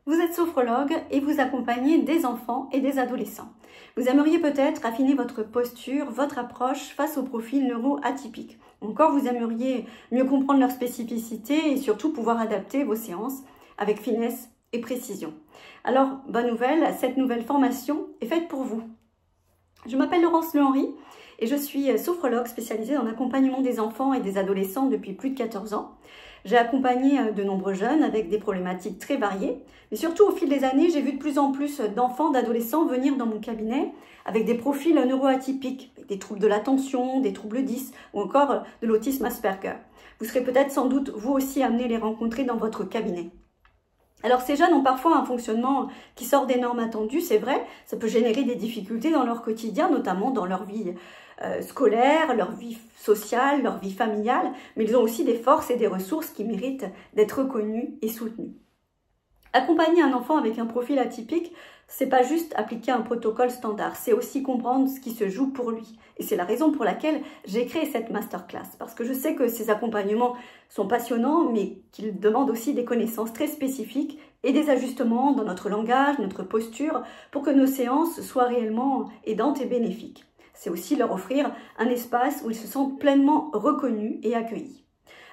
Vous êtes sophrologue et vous accompagnez des enfants et des adolescents. Vous aimeriez peut-être affiner votre posture, votre approche face aux profils neuroatypiques. Encore, vous aimeriez mieux comprendre leurs spécificités et surtout pouvoir adapter vos séances avec finesse et précision. Alors, bonne nouvelle, cette nouvelle formation est faite pour vous. Je m'appelle Laurence Le-Henry et je suis sophrologue spécialisée dans l'accompagnement des enfants et des adolescents depuis plus de 14 ans. J'ai accompagné de nombreux jeunes avec des problématiques très variées, mais surtout au fil des années, j'ai vu de plus en plus d'enfants, d'adolescents venir dans mon cabinet avec des profils neuroatypiques, des troubles de l'attention, des troubles 10 ou encore de l'autisme Asperger. Vous serez peut-être sans doute vous aussi amené à les rencontrer dans votre cabinet. Alors ces jeunes ont parfois un fonctionnement qui sort des normes attendues, c'est vrai, ça peut générer des difficultés dans leur quotidien, notamment dans leur vie scolaire, leur vie sociale, leur vie familiale, mais ils ont aussi des forces et des ressources qui méritent d'être reconnues et soutenues. Accompagner un enfant avec un profil atypique, c'est pas juste appliquer un protocole standard, c'est aussi comprendre ce qui se joue pour lui. Et c'est la raison pour laquelle j'ai créé cette masterclass, parce que je sais que ces accompagnements sont passionnants, mais qu'ils demandent aussi des connaissances très spécifiques et des ajustements dans notre langage, notre posture, pour que nos séances soient réellement aidantes et bénéfiques. C'est aussi leur offrir un espace où ils se sentent pleinement reconnus et accueillis.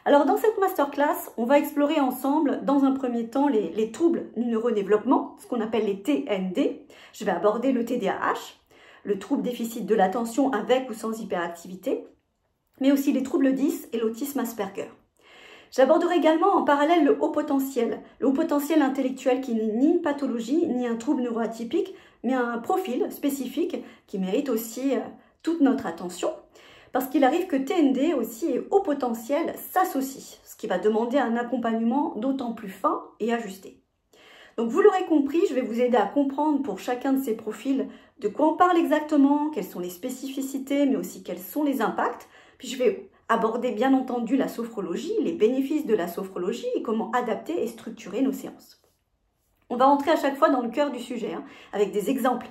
Alors dans cette masterclass, on va explorer ensemble dans un premier temps les troubles du neurodéveloppement, ce qu'on appelle les TND. Je vais aborder le TDAH, le trouble déficit de l'attention avec ou sans hyperactivité, mais aussi les troubles 10 et l'autisme Asperger. J'aborderai également en parallèle le haut potentiel intellectuel qui n'est ni une pathologie ni un trouble neuroatypique, mais un profil spécifique qui mérite aussi toute notre attention. Parce qu'il arrive que TND aussi et haut potentiel s'associent, ce qui va demander un accompagnement d'autant plus fin et ajusté. Donc vous l'aurez compris, je vais vous aider à comprendre pour chacun de ces profils de quoi on parle exactement, quelles sont les spécificités, mais aussi quels sont les impacts. Puis je vais aborder bien entendu la sophrologie, les bénéfices de la sophrologie et comment adapter et structurer nos séances. On va entrer à chaque fois dans le cœur du sujet, avec des exemples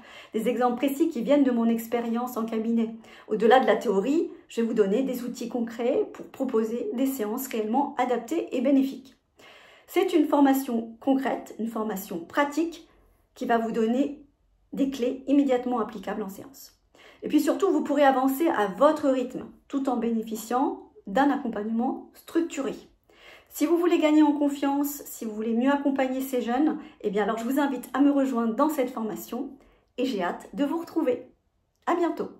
précis qui viennent de mon expérience en cabinet. Au-delà de la théorie, je vais vous donner des outils concrets pour proposer des séances réellement adaptées et bénéfiques. C'est une formation concrète, une formation pratique qui va vous donner des clés immédiatement applicables en séance. Et puis surtout, vous pourrez avancer à votre rythme, tout en bénéficiant d'un accompagnement structuré. Si vous voulez gagner en confiance, si vous voulez mieux accompagner ces jeunes, eh bien alors je vous invite à me rejoindre dans cette formation et j'ai hâte de vous retrouver. À bientôt.